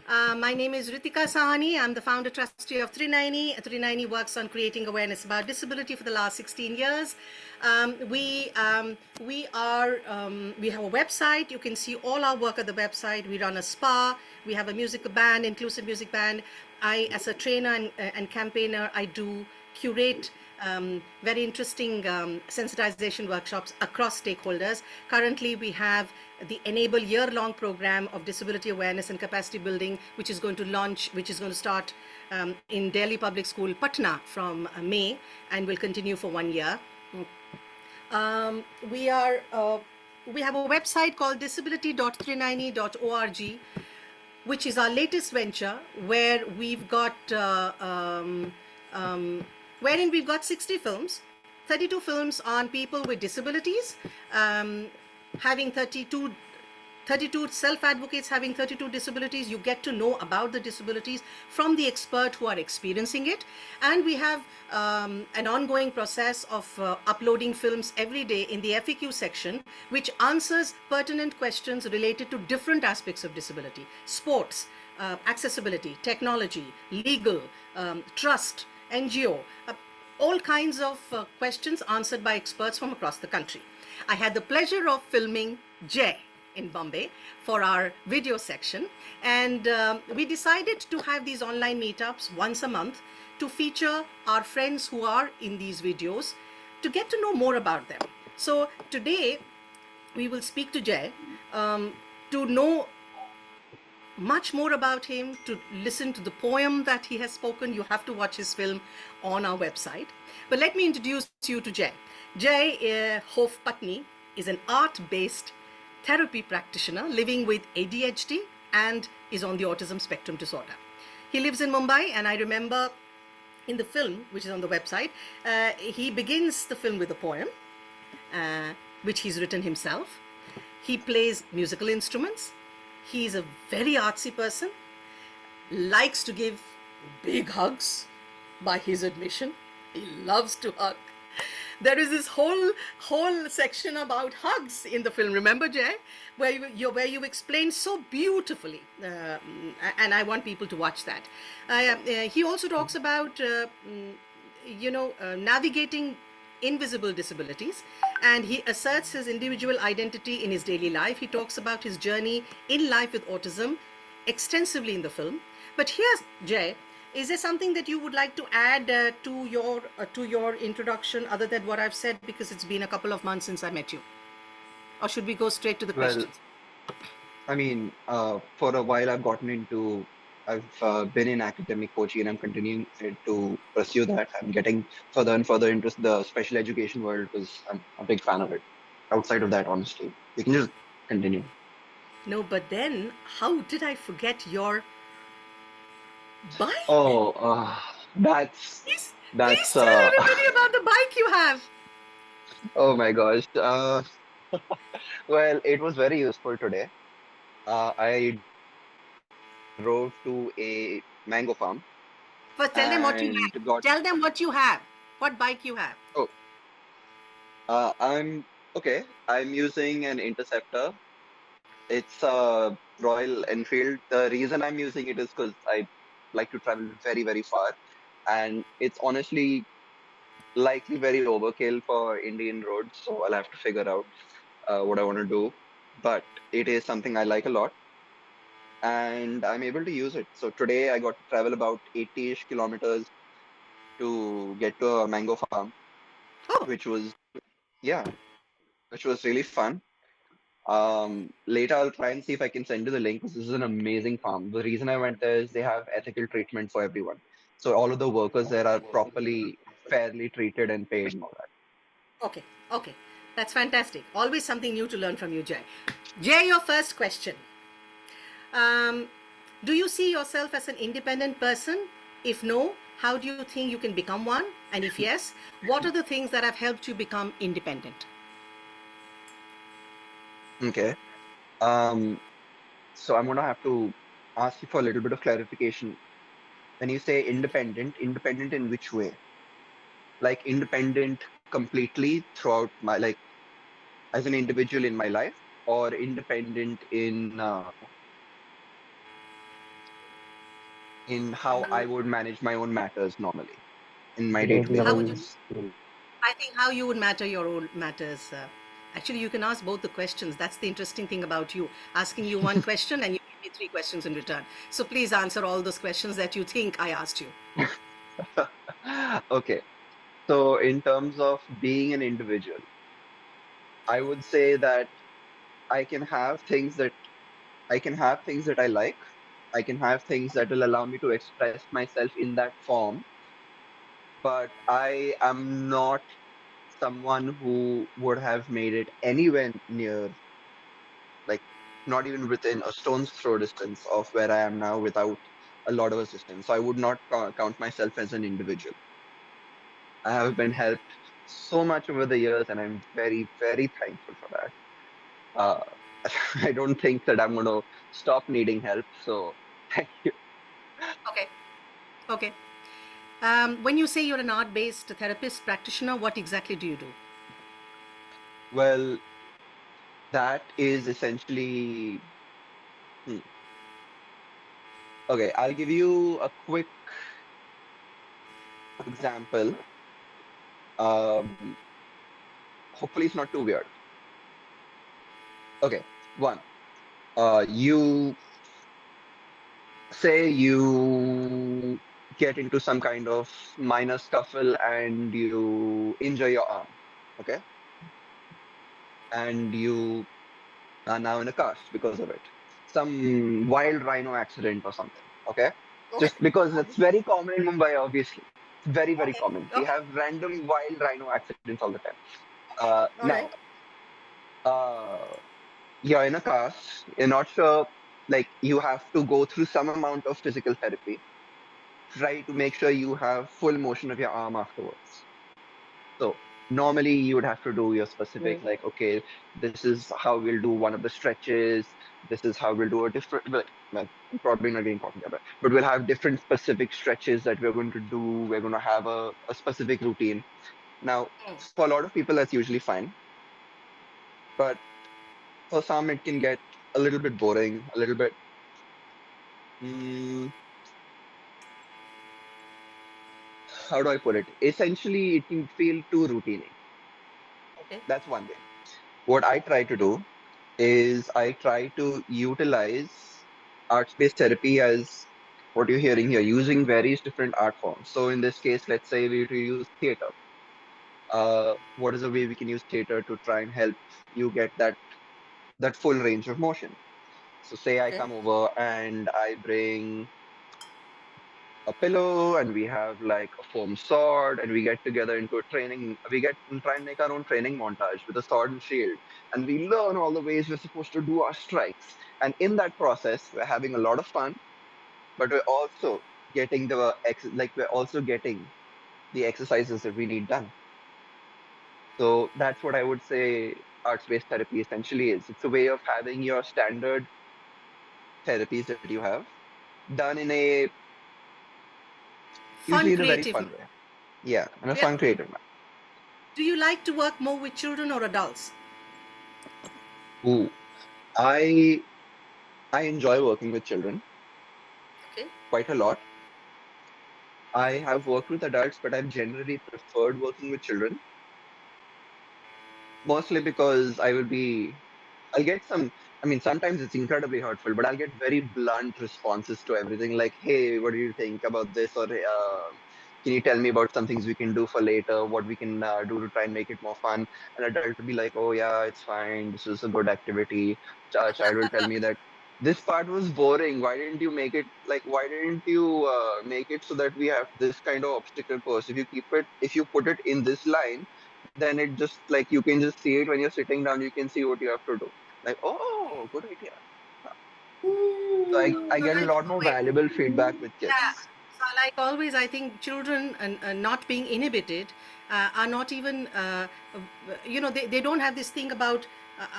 My name is Ritika Sahani. I'm the founder trustee of 390. 390 works on creating awareness about disability for the last 16 years. We have a website. You can see all our work at the website. We run a spa. We have a music band, inclusive music band. I, as a trainer and campaigner, I do curate very interesting sensitization workshops across stakeholders. Currently, we have the Enable year-long program of disability awareness and capacity building, which is going to start in Delhi Public School, Patna from May, and will continue for 1 year. We have a website called disability.390.org, which is our latest venture, where we've got wherein we've got 60 films, 32 films on people with disabilities, having 32 self-advocates having 32 disabilities. You get to know about the disabilities from the expert who are experiencing it. And we have an ongoing process of uploading films every day in the FAQ section, which answers pertinent questions related to different aspects of disability: sports, accessibility, technology, legal, trust, NGO, all kinds of questions answered by experts from across the country. I had the pleasure of filming Jai in Bombay for our video section, and we decided to have these online meetups once a month to feature our friends who are in these videos, to get to know more about them. So today we will speak to Jai to know much more about him, to listen to the poem that he has spoken. You have to watch his film on our website. But let me introduce you to Jai. Jai Hopf Patni is an art-based therapy practitioner living with ADHD and is on the autism spectrum disorder. He lives in Mumbai, and I remember in the film, which is on the website, he begins the film with a poem, which he's written himself. He plays musical instruments. He's a very artsy person, likes to give big hugs by his admission. He loves to hug. There is this whole section about hugs in the film, remember, Jai, where you explain so beautifully, and I want people to watch that. He also talks about navigating invisible disabilities, and he asserts his individual identity in his daily life. He talks about his journey in life with autism extensively in the film. But here's Jai. Is there something that you would like to add to your introduction, other than what I've said, because it's been a couple of months since I met you? Or should we go straight to the Well, questions? I mean, for a while I've been in academic coaching and I'm continuing to pursue that. I'm getting further and further into the special education world because I'm a big fan of it. Outside of that, honestly, you can just continue. No, but then how did I forget your bike? Oh, that's Please that's tell everybody about the bike you have. oh my gosh. Well, it was very useful today. I drove to a mango farm First, tell them what you and have. got Tell them what you have. What bike you have. oh I'm okay. I'm using an Interceptor. It's a Royal Enfield. The reason I'm using it is because I like to travel very, very far. And it's honestly likely very overkill for Indian roads. So I'll have to figure out what I want to do. But it is something I like a lot. And I'm able to use it. So today I got to travel about 80-ish kilometers to get to a mango farm, Oh, which was, yeah, which was really fun. Later I'll try and see if I can send you the link because this is an amazing farm. The reason I went there is they have ethical treatment for everyone. So all of the workers there are properly, fairly treated and paid and all that. okay, okay. That's fantastic. Always something new to learn from you, Jai. Jai, your first question. Do you see yourself as an independent person? If no, how do you think you can become one? And if yes, what are the things that have helped you become independent? Okay. Um, so I'm gonna have to ask you for a little bit of clarification. When you say independent, independent in which way? Like independent completely throughout my like as an individual in my life, or independent in in how I would manage my own matters normally in my day-to-day How would you? lives. I think how you would matter your own matters. Actually, you can ask both the questions. That's the interesting thing about you. Asking you one question and you give me three questions in return. So please answer all those questions that you think I asked you. Okay, so in terms of being an individual, I would say that I can have things that I can have things that I like. I can have things that will allow me to express myself in that form, but I am not someone who would have made it anywhere near, like, not even within a stone's throw distance of where I am now without a lot of assistance. So I would not count myself as an individual. I have been helped so much over the years, and I'm very, very thankful for that. Uh, I don't think that I'm going to stop needing help. So thank you. Okay. Okay. When you say you're an art-based therapist practitioner, what exactly do you do? Well, that is essentially. Hmm. Okay, I'll give you a quick example. Um, Hopefully, it's not too weird. Okay, one. You say you get into some kind of minor scuffle and you injure your arm. Okay, and you are now in a cast because of it. Some wild rhino accident or something. Okay, Okay. just because it's very common in Mumbai, obviously. It's very, very Okay. common. We Okay. have random wild rhino accidents all the time. All right. Now, uh, you're in a cast, you're not sure, like, you have to go through some amount of physical therapy, try to make sure you have full motion of your arm afterwards. So normally you would have to do your specific, like, okay, this is how we'll do one of the stretches. This is how we'll do a different, well, I'm probably not being talking about, but we'll have different specific stretches that we're going to do. We're going to have a specific routine. Now, Mm. for a lot of people, that's usually fine, but for some, it can get a little bit boring, a little bit. Mm, how do I put it? Essentially, it can feel too routine. Okay. That's one way. What I try to do is I try to utilize art-based therapy as what you're hearing here, using various different art forms. So in this case, let's say we to use theater. What is a way we can use theater to try and help you get that full range of motion? So say I Okay. come over and I bring a pillow and we have like a foam sword and we get together into a training, we get and try and make our own training montage with a sword and shield, and we learn all the ways we're supposed to do our strikes, and in that process we're having a lot of fun, but we're also getting we're also getting the exercises that we need done. So that's what I would say arts-based therapy essentially is. It's a way of having your standard therapies that you have done in a Fun, usually in a very creative. fun way. Yeah, in a Yeah. fun creative Do you like to work more with children or adults? manner. I enjoy working with children Okay. quite a lot. I have worked with adults, but I've generally preferred working with children, mostly because I'll get some, I mean, sometimes it's incredibly hurtful, but I'll get very blunt responses to everything like, hey, what do you think about this? Or can you tell me about some things we can do for later, what we can do to try and make it more fun? An adult will be like, oh, yeah, it's fine. This is a good activity. A child will tell me that this part was boring. Why didn't you make it like, why didn't you make it so that we have this kind of obstacle course? If you put it in this line, then it just like you can just see it when you're sitting down, you can see what you have to do. Like, oh, good idea. So I So get a like lot more always, valuable feedback with yeah. kids. So like always, I think children and not being inhibited are not even, they don't have this thing about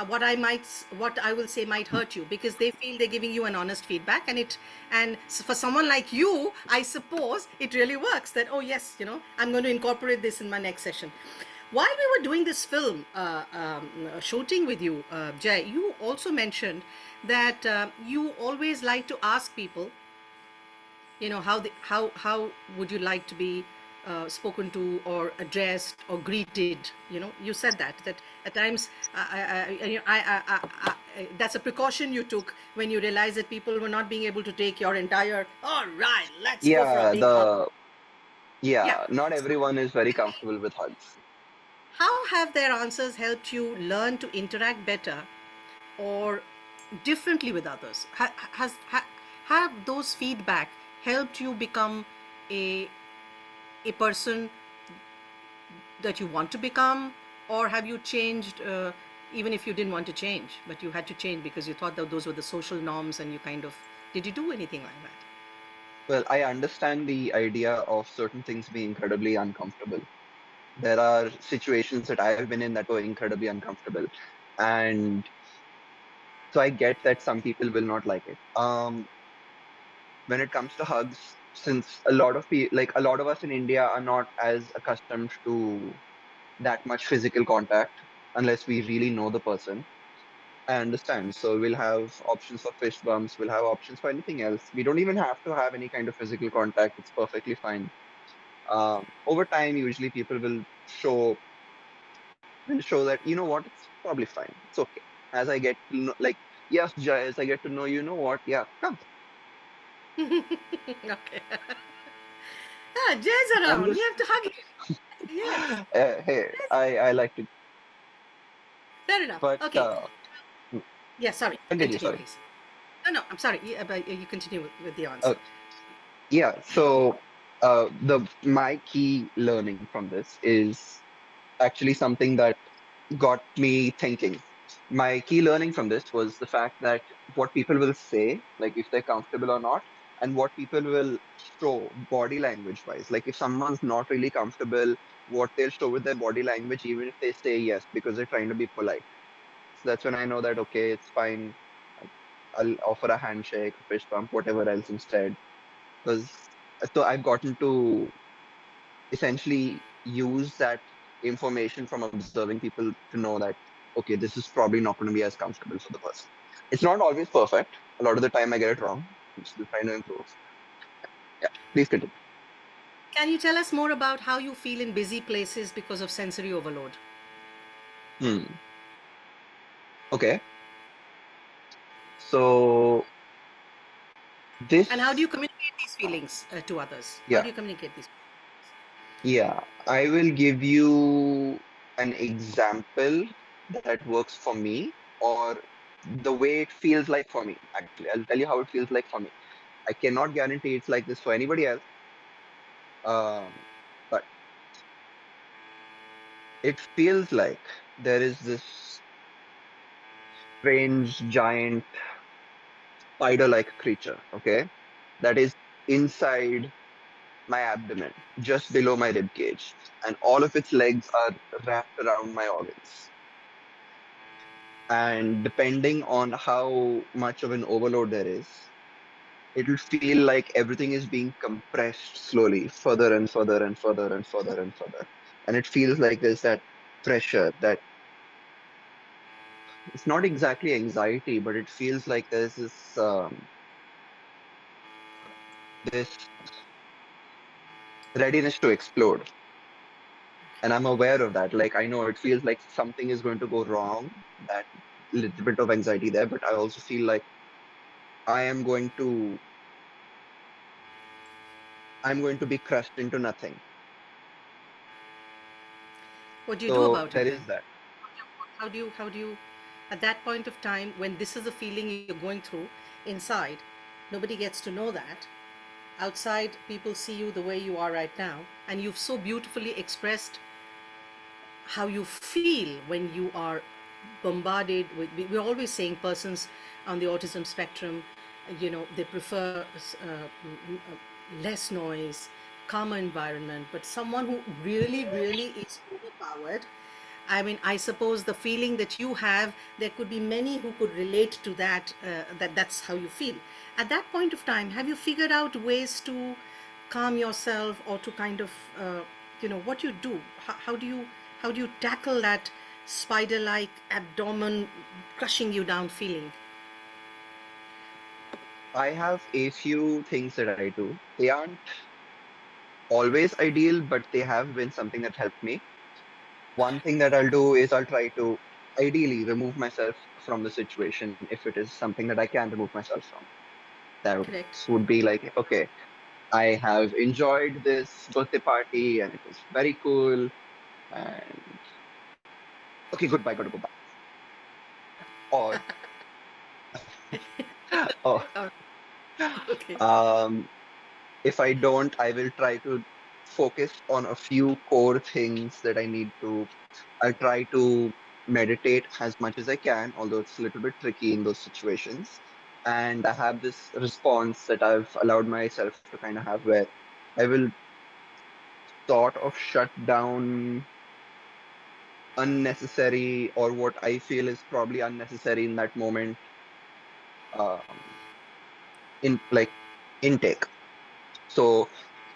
what I will say might hurt you because they feel they're giving you an honest feedback and for someone like you, I suppose it really works that, oh yes, I'm going to incorporate this in my next session. While we were doing this film shooting with you, Jay, you also mentioned that you always like to ask people How would you like to be spoken to or addressed or greeted? You said that at times, that's a precaution you took when you realized that people were not being able to take your entire, all right, let's go for a Yeah, big hug. Yeah. not everyone is very comfortable with hugs. How have their answers helped you learn to interact better or differently with others? Have those feedback helped you become a a person that you want to become, or have you changed, even if you didn't want to change, but you had to change because you thought that those were the social norms, and you kind of, did you do anything like that? Well, I understand the idea of certain things being incredibly uncomfortable. There are situations that I have been in that were incredibly uncomfortable. And so I get that some people will not like it. When it comes to hugs, since a lot of people, like a lot of us in India, are not as accustomed to that much physical contact unless we really know the person. I understand. So we'll have options for fist bumps, we'll have options for anything else. We don't even have to have any kind of physical contact. It's perfectly fine. Over time, usually people will show that, you know what, it's probably fine. It's okay. As I get to know, like, yes, Jai, as I get to know, you know what, yeah, come. Okay. Ah, Jay's I'm around. You just, have to hug him. Yes. hey, I like to, Fair enough. but Okay. Yeah, sorry. continue, Continue, sorry. please. No, I'm sorry. Yeah, but you continue with the Uh, answer. yeah, so the my key learning from this is actually something that got me thinking. My key learning from this was the fact that what people will say, like if they're comfortable or not, and what people will show body language wise. Like if someone's not really comfortable, what they'll show with their body language, even if they say yes, because they're trying to be polite. So that's when I know that, okay, it's fine. I'll offer a handshake, a fist bump, whatever else instead. Because so I've gotten to essentially use that information from observing people to know that, okay, this is probably not going to be as comfortable for the person. It's not always perfect. A lot of the time I get it wrong. I'm still trying to improve. Yeah, please continue. Can you tell us more about how you feel in busy places because of sensory overload? Hmm. Okay. So And how do you this, communicate these feelings to others? How do yeah, you communicate these? yeah. I will give you an example that works for me, or the way it feels like for me. Actually, I'll tell you how it feels like for me. I cannot guarantee it's like this for anybody else. But it feels like there is this strange giant spider-like creature, okay, that is inside my abdomen, just below my rib cage, and all of its legs are wrapped around my organs. And depending on how much of an overload there is, it'll feel like everything is being compressed slowly, further and further and further and further and further. And it feels like there's that pressure, that it's not exactly anxiety, but it feels like there's this readiness to explode. And I'm aware of that. Like I know it feels like something is going to go wrong, that little bit of anxiety there, but I also feel like I am going to I'm going to be crushed into nothing. What do you do So about there it then? is that. How do you, at that point of time when this is the feeling you're going through inside, nobody gets to know that. Outside, people see you the way you are right now, and you've so beautifully expressed how you feel when you are bombarded with, we're always saying persons on the autism spectrum, they prefer less noise, calmer environment, but someone who really really is overpowered, I mean, I suppose the feeling that you have, there could be many who could relate to that, that's how you feel. At that point of time, have you figured out ways to calm yourself, or to kind of, what you do? How do you tackle that spider-like abdomen crushing you down feeling? I have a few things that I do. They aren't always ideal, but they have been something that helped me. One thing that I'll do is I'll try to ideally remove myself from the situation if it is something that I can remove myself from. That Correct. would be like, okay, I have enjoyed this birthday party and it was very cool. And okay, goodbye, gotta go back. Or, or All right. Okay. um, if I don't, I will try to focus on a few core things that I need to. I'll try to meditate as much as I can, although it's a little bit tricky in those situations. And I have this response that I've allowed myself to kind of have where I will sort of shut down unnecessary or what I feel is probably unnecessary in that moment um, in like intake. So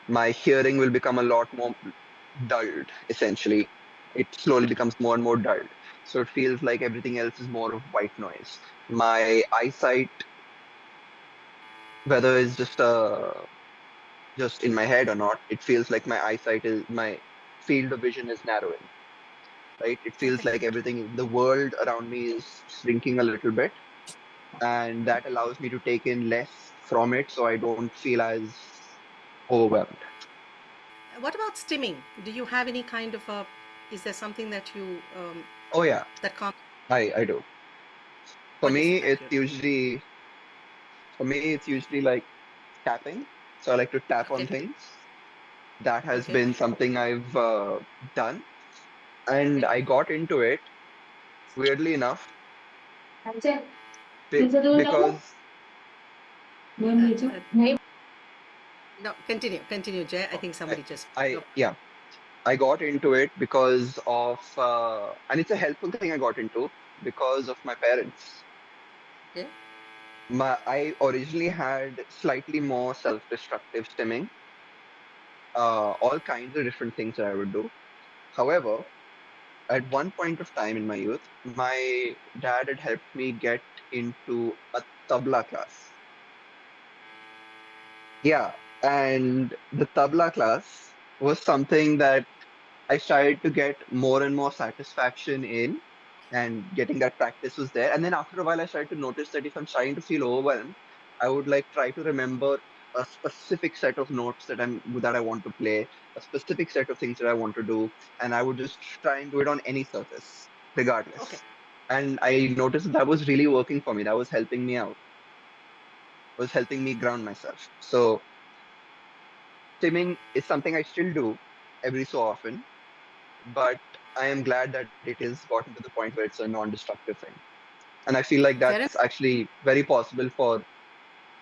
my hearing will become a lot more dulled, essentially. It slowly becomes more and more dulled. So it feels like everything else is more of white noise. My eyesight, whether it's just in my head or not, it feels like my eyesight is my field of vision is narrowing, right? It feels Okay. like everything, the world around me is shrinking a little bit, and that allows me to take in less from it, so I don't feel as overwhelmed. What about stimming? Do you have any kind of a? Is there something that you Oh yeah, that com? I do. For What is me, it that it's you? usually for me it's usually like tapping. So I like to tap on Okay. things. That has Okay. been something I've done, and Okay. I got into it weirdly enough because Uh, no, continue. Continue, Jay. I oh, think somebody just. I No. yeah, I got into it because of and it's a helpful thing I got into because of my parents. Yeah. I originally had slightly more self-destructive stimming, all kinds of different things that I would do. However, at one point of time in my youth, my dad had helped me get into a tabla class. Yeah, and the tabla class was something that I started to get more and more satisfaction in, and getting that practice was there. And then after a while, I started to notice that if I'm starting to feel overwhelmed, I would like try to remember a specific set of notes that I want to play, a specific set of things that I want to do, and I would just try and do it on any surface, Okay. regardless. And I noticed that was really working for me. That was helping me out, was helping me ground myself. So stimming is something I still do every so often, but I am glad that it has gotten to the point where it's a non-destructive thing. And I feel like Fair that's enough. actually very possible for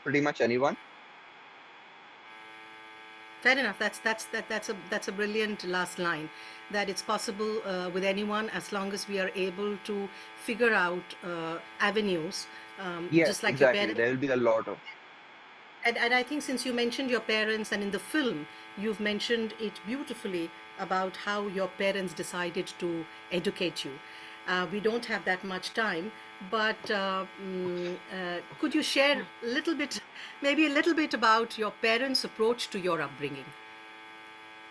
pretty much anyone. Fair enough. That's a brilliant last line. That it's possible with anyone as long as we are able to figure out avenues, Yes, just like your exactly. parents. There will be a lot of. And I think since you mentioned your parents, and in the film you've mentioned it beautifully about how your parents decided to educate you. We don't have that much time, but could you share a little bit, maybe a little bit about your parents' approach to your upbringing?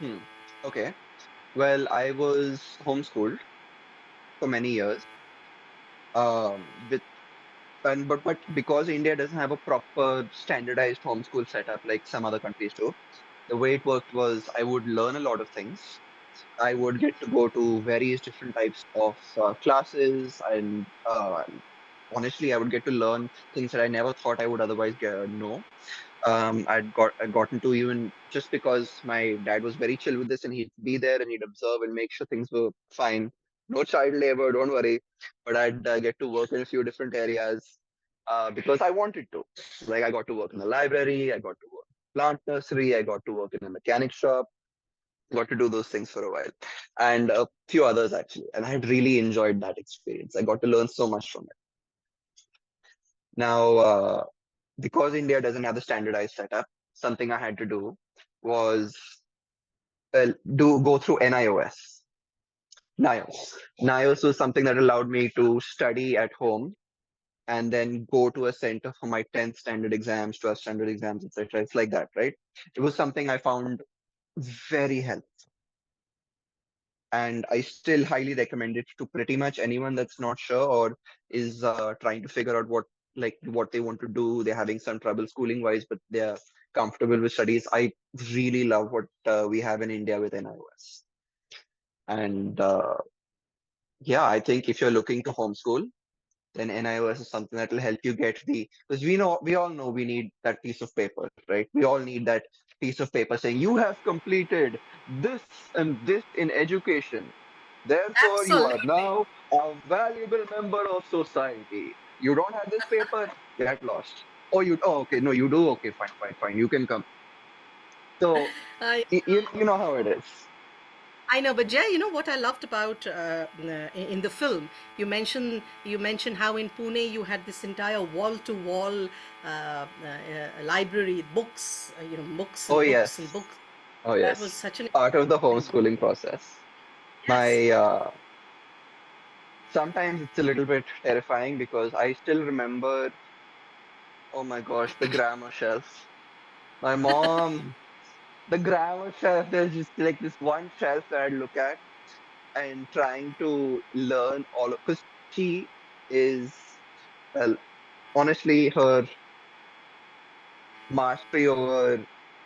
Hmm. Okay. Well, I was homeschooled for many years. With but because India doesn't have a proper standardized homeschool setup like some other countries do, the way it worked was I would learn a lot of things. I would get to go to various different types of classes, and honestly, I would get to learn things that I never thought I would otherwise know. I'd gotten to even just because my dad was very chill with this, and he'd be there and he'd observe and make sure things were fine. No child labor, don't worry. But I'd get to work in a few different areas because I wanted to. Like I got to work in the library, I got to work in plant nursery, I got to work in a mechanic shop, got to do those things for a while, and a few others actually. And I had really enjoyed that experience. I got to learn so much from it. Now, because India doesn't have the standardized setup, something I had to do was do go through NIOS. NIOS. NIOS was something that allowed me to study at home and then go to a center for my 10th standard exams, 12th standard exams, etc. It's like that, right? It was something I found very helpful. And I still highly recommend it to pretty much anyone that's not sure or is trying to figure out what they want to do. They're having some trouble schooling wise, but they're comfortable with studies. I really love what we have in India with NIOS. And yeah, I think if you're looking to homeschool, then NIOS is something that will help you get because we all know we need that piece of paper, right? We all need that piece of paper saying you have completed this and this in education. Therefore, you are Absolutely. now a valuable member of society. You don't have this paper, get lost. Okay, no, you do. Okay, fine, fine, fine. You can come. So I you know how it is. I know, but Jay, you know what I loved about in the film? You mentioned how in Pune you had this entire wall-to-wall library, books, books Oh and books and yes, books. oh That was yes. such an Part of the important. homeschooling process. Yes, My Sometimes it's a little bit terrifying because I still remember, oh my gosh, the grammar shelf. My mom, the grammar shelf, there's just like this one shelf that I'd look at and trying to learn because she is, well, honestly, her mastery over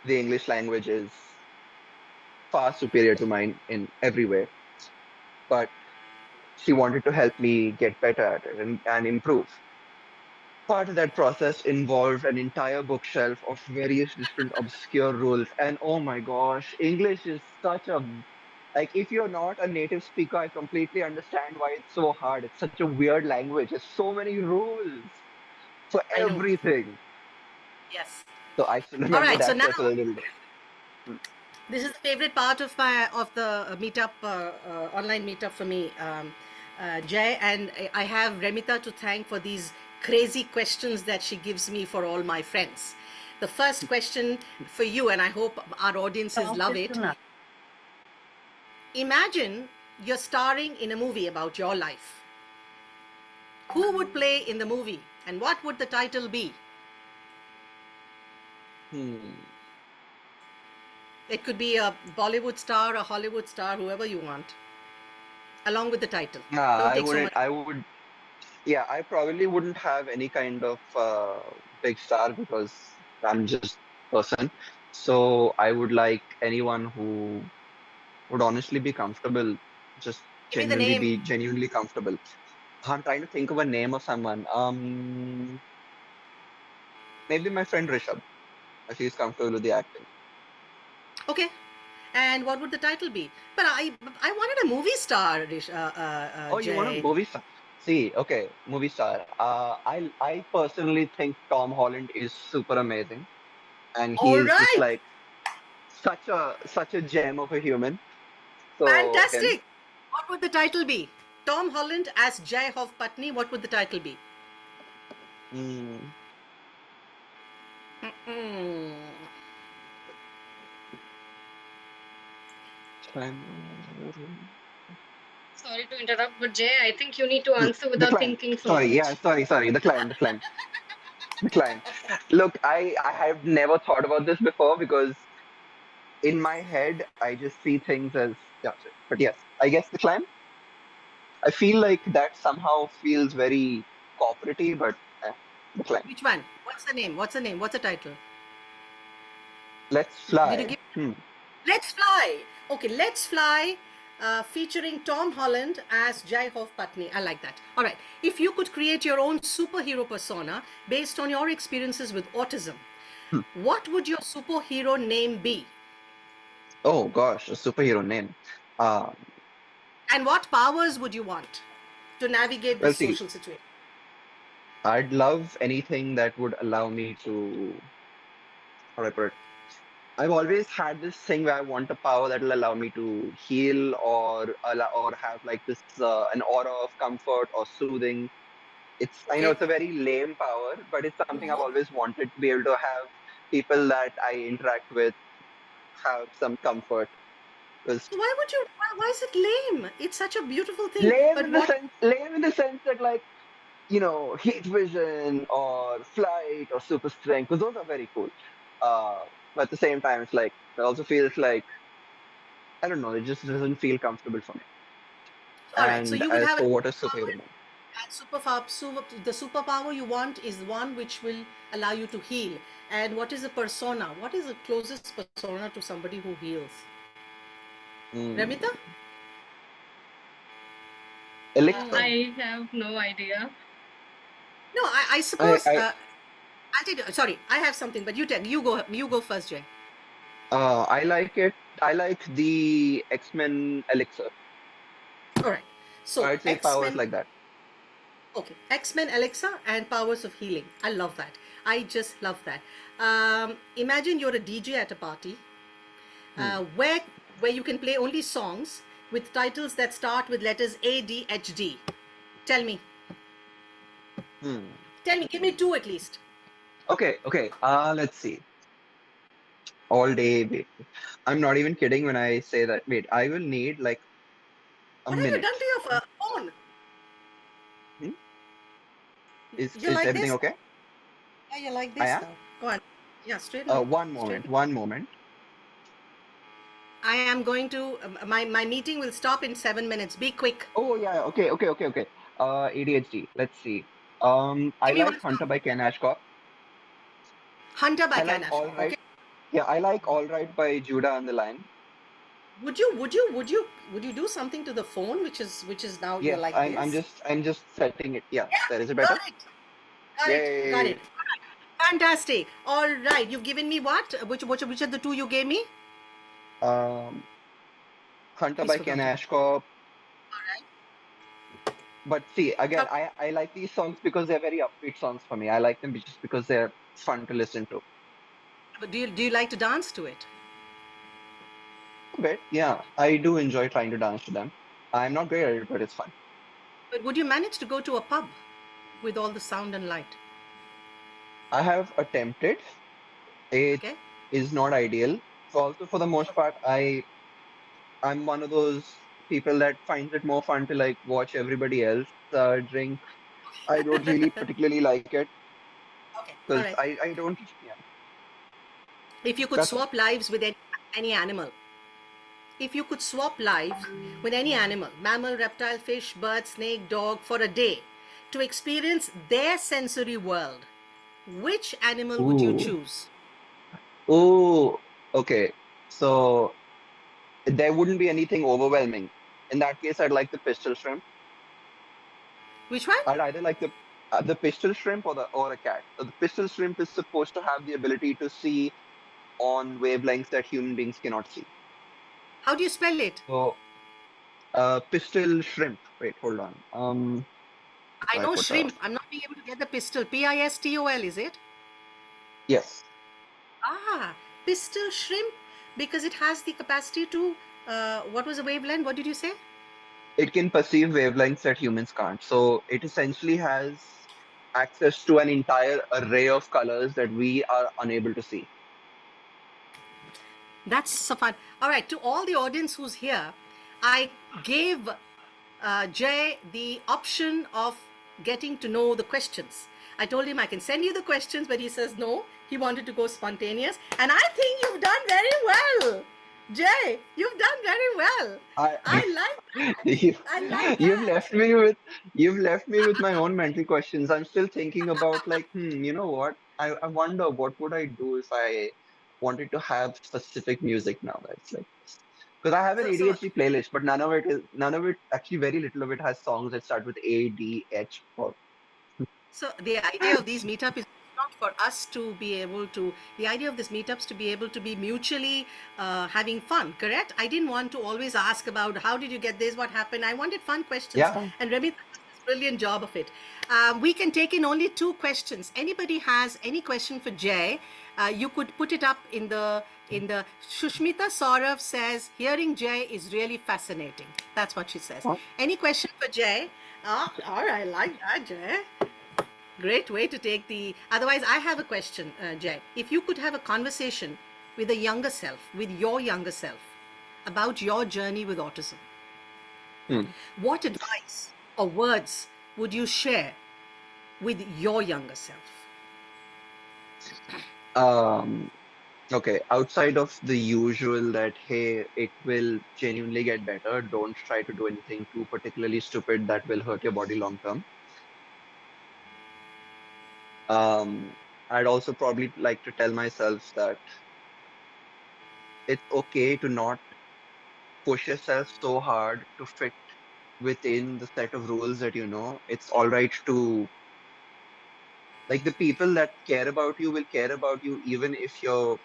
the English language is far superior to mine in every way. But she wanted to help me get better at it and improve. Part of that process involved an entire bookshelf of various different obscure rules. And oh my gosh, English is such a if you're not a native speaker, I completely understand why it's so hard. It's such a weird language. There's so many rules for I know. everything. Yes. So I still All remember right. So that now shelf a little bit. Hmm. this is the favorite part of the meetup, online meetup for me, Jay, and I have Remita to thank for these crazy questions that she gives me for all my friends. The first question for you, and I hope our audiences love it. Practitioner. Imagine you're starring in a movie about your life. Who would play in the movie, and what would the title be? Hmm. It could be a Bollywood star, a Hollywood star, whoever you want, along with the title. Don't I take so wouldn't. much. I would. Yeah, I probably wouldn't have any kind of big star because I'm just a person. So I would like anyone who would honestly be comfortable, just Give me the name. genuinely comfortable. I'm trying to think of a name of someone. Maybe my friend Rishabh. If he's comfortable with the acting. Okay. And what would the title be? But I wanted a movie star, Oh, you want a Jay. movie star? See, okay, movie star. I personally think Tom Holland is super amazing, and he All is just right. like such a gem of a human. So him. Fantastic. What would the title be? Tom Holland as Jai Hopf Patni. What would the title be? Mm, Mm. Sorry to interrupt, but Jay, I think you need to the answer the without climb. thinking so Sorry, yeah, much. sorry. The climb. Look, I have never thought about this before because in my head I just see things as yeah. But yes, I guess the climb. I feel like that somehow feels very cooperative, but the climb. Which one? What's the name? What's the name? What's the title? Let's Did you fly. give? Hmm. Let's Fly. Okay, Let's Fly, featuring Tom Holland as Jai Hopf Patni. I like that. All right. If you could create your own superhero persona based on your experiences with autism, Hmm. what would your superhero name be? Oh gosh, a superhero name. Um, And what powers would you want to navigate well, this see, social situation? I'd love anything that would allow me to, how do I put it? I've always had this thing where I want a power that will allow me to heal or have like this an aura of comfort or soothing. I know Okay. it's a very lame power, but it's something I've always wanted to be able to have people that I interact with have some comfort. Because So why is it lame? It's such a beautiful thing. But what? lame in the sense that like heat vision or flight or super strength, because those are very cool. But at the same time, it's like it also feels like I don't know, it just doesn't feel comfortable for me. All right, so And you would as have a for what is superpower, superhero, and the superpower you want is one which will allow you to heal. And what is a persona? What is the closest persona to somebody who heals? Ramita? mm, Alexa. I have no idea. No, I I suppose I I'll tell you. Sorry, I have something, but you tell. You go. You go first, Jay. I like it. I like the X-Men elixir. All right. So So I'd say X powers Men. like that. Okay, X-Men Alexa and powers of healing. I love that. I just love that. Imagine you're a DJ at a party Hmm. where you can play only songs with titles that start with letters ADHD. Tell me, Hmm. give me two at least. Okay, okay. Let's see. All day. Wait. I'm not even kidding when I say that. Wait, I will need like a What have you minute. done to your phone? Hmm? Is You're is like everything this now. okay? Yeah, you're like I this am. now. Go on. Yeah, straighten up. One Straighten moment. up. One moment. I am going to. My meeting will stop in 7 minutes. Be quick. Oh yeah. Okay. Okay. Okay. Okay. ADHD. Let's see. I Give me like one Hunter song. by Ken Ashcroft. Hunter by I like Can All Ashcroft. Right. Okay. Yeah, I like All Right by Judah and the Lion. Would you do something to the phone, which is now you're Yes, like I'm this? just setting it. Yeah, there. Is it Got better? it. Got it. Got Yay. it. Fantastic. All right. You've given me what? Which are the two you gave me? Um, Hunter He's by Ken forgotten. Ashcroft. All right. But see, again, Come. I like these songs because they're very upbeat songs for me. I like them just because they're fun to listen to. But do you like to dance to it? A bit, yeah. I do enjoy trying to dance to them. I'm not great at it, but it's fun. But would you manage to go to a pub with all the sound and light? I have attempted. It Okay. is not ideal. So also for the most part, I'm one of those people that finds it more fun to like watch everybody else drink. I don't really particularly like it Okay. All because right. I don't. Yeah, If you could that's all. swap lives with any animal, if you could swap lives with any animal, mammal, reptile, fish, bird, snake, dog, for a day to experience their sensory world, which animal would you Ooh, choose? ooh. Okay, so there wouldn't be anything overwhelming. In that case, I'd like the pistol shrimp. Which one? I'd either like the pistol shrimp or a cat. So the pistol shrimp is supposed to have the ability to see on wavelengths that human beings cannot see. How do you spell it? So pistol shrimp. Wait, hold on. I I know put shrimp. I'm not being able to get the pistol. Pistol, is it? yes. Ah, pistol shrimp because it has the capacity to. What was the wavelength? What did you say? It can perceive wavelengths that humans can't. So it essentially has access to an entire array of colors that we are unable to see. That's so fun. All right, to all the audience who's here, I gave Jay the option of getting to know the questions. I told him I can send you the questions, but he says no. He wanted to go spontaneous. And I think you've done very well. Jay, you've done very well. I I like that. you, I like you've that. left me with you've left me with my own mental questions. I'm still thinking about like, you know what? I wonder what would I do if I wanted to have specific music now that's like this. Because I have an So ADHD playlist, but none of it actually very little of it has songs that start with A, D, H or So the idea of these meetup is not for us to be able to. The idea of this meetups to be able to be mutually having fun. Correct? I didn't want to always ask about how did you get this, what happened. I wanted fun questions, yeah. and Remy does this brilliant job of it. We can take in only two questions. Anybody has any question for Jay? You could put it up in the. Shushmita Saurav says hearing Jay is really fascinating. That's what she says. Huh? Any question for Jay? All right, I like that, Jay. Great way to take the. Otherwise, I have a question, Jay. If you could have a conversation with a younger self, with your younger self, about your journey with autism, Hmm. what advice or words would you share with your younger self? Um, okay, outside of the usual that, hey, it will genuinely get better, don't try to do anything too particularly stupid that will hurt your body long term. Um, I'd also probably like to tell myself that it's okay to not push yourself so hard to fit within the set of rules that you know. It's all right to, like, the people that care about you will care about you even if your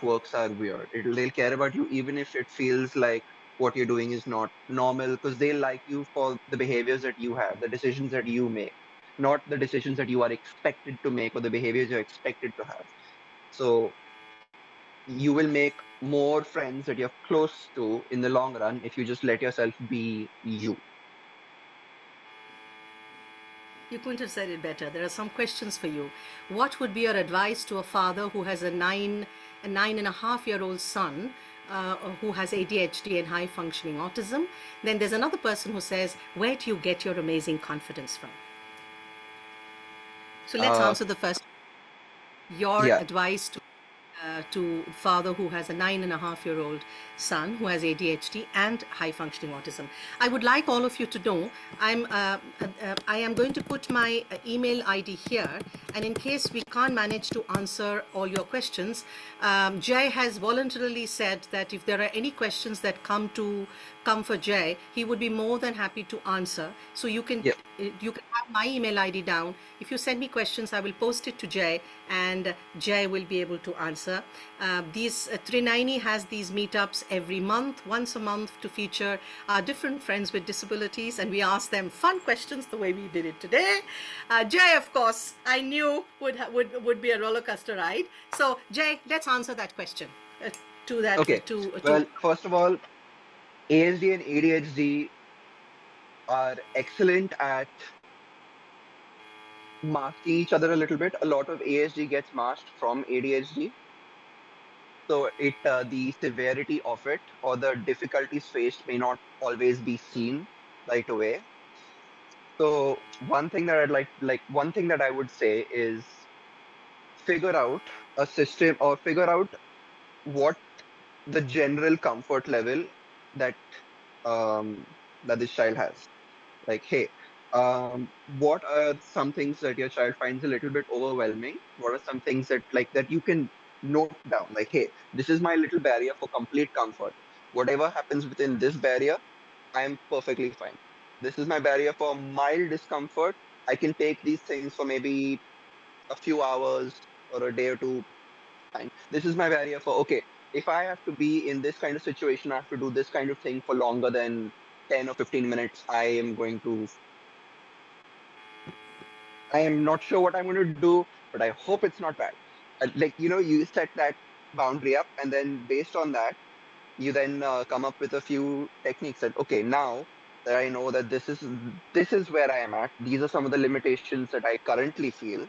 quirks are weird. They'll care about you even if it feels like what you're doing is not normal, because they like you for the behaviors that you have, the decisions that you make, not the decisions that you are expected to make or the behaviors you're expected to have. So you will make more friends that you're close to in the long run if you just let yourself be you. You couldn't have said it better. There are some questions for you. What would be your advice to a father who has a 9.5-year-old son who has ADHD and high functioning autism? Then there's another person who says, where do you get your amazing confidence from? So let's Uh, answer the first. Your yeah. advice to father who has a 9.5-year-old son who has ADHD and high functioning autism. I would like all of you to know I am going to put my email ID here, and in case we can't manage to answer all your questions, Jai has voluntarily said that if there are any questions that come for Jai, he would be more than happy to answer. So Yeah. you can have my email ID down. If you send me questions, I will post it to Jai, and Jai will be able to answer. These Trinayani has these meetups every month, once a month, to feature our different friends with disabilities, and we ask them fun questions the way we did it today. Jai, of course, I knew would be a roller coaster ride. So Jai, let's answer that question. To that Okay. to Well, first of all, ASD and ADHD are excellent at masking each other a little bit. A lot of ASD gets masked from ADHD. So the severity of it or the difficulties faced may not always be seen right away. So one thing that I would say is figure out a system or figure out what the general comfort level that um that this child has. Like, hey, what are some things that your child finds a little bit overwhelming? What are some things that you can note down? Like, hey, this is my little barrier for complete comfort. Whatever happens within this barrier, I am perfectly fine. This is my barrier for mild discomfort. I can take these things for maybe a few hours or a day or two. Fine. This is my barrier for, okay, if I have to be in this kind of situation, I have to do this kind of thing for longer than 10 or 15 minutes. I am not sure what I'm going to do, but I hope it's not bad. You set that boundary up, and then based on that, you then come up with a few techniques that, okay, now that I know that this is where I am at, these are some of the limitations that I currently feel.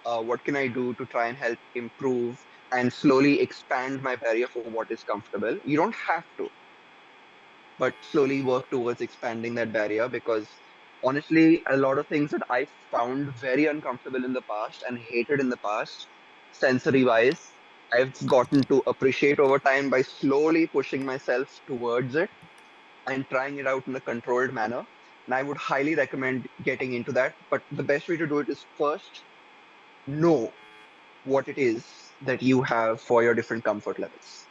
What can I do to try and help improve and slowly expand my barrier for what is comfortable? You don't have to, but slowly work towards expanding that barrier, because honestly, a lot of things that I found very uncomfortable in the past and hated in the past, sensory wise, I've gotten to appreciate over time by slowly pushing myself towards it and trying it out in a controlled manner. And I would highly recommend getting into that. But the best way to do it is first know what it is that you have for your different comfort levels.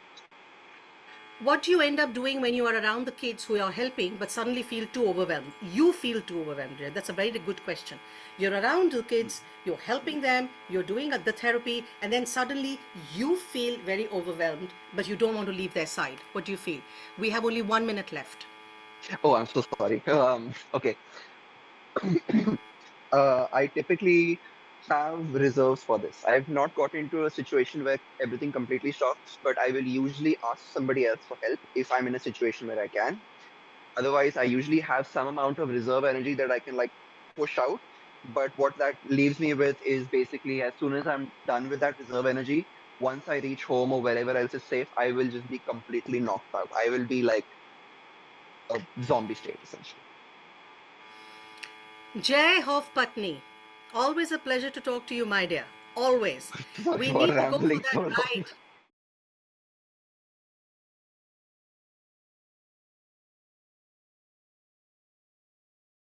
what do you end up doing when you are around the kids who are helping but suddenly feel too overwhelmed? You feel too overwhelmed. Yeah? That's a very good question. You're around the kids, you're helping them, you're doing the therapy, and then suddenly you feel very overwhelmed, but you don't want to leave their side. What do you feel? We have only 1 minute left. Oh, I'm so sorry. Okay. I typically have reserves for this. I've not got into a situation where everything completely stops, but I will usually ask somebody else for help if I'm in a situation where I can. Otherwise, I usually have some amount of reserve energy that I can push out. But what that leaves me with is basically as soon as I'm done with that reserve energy, once I reach home or wherever else is safe, I will just be completely knocked out. I will be like a zombie state essentially. Jai Hopf Patni. Always a pleasure to talk to you, my dear. Always. Sorry We for need to go for rambling that so long. ride.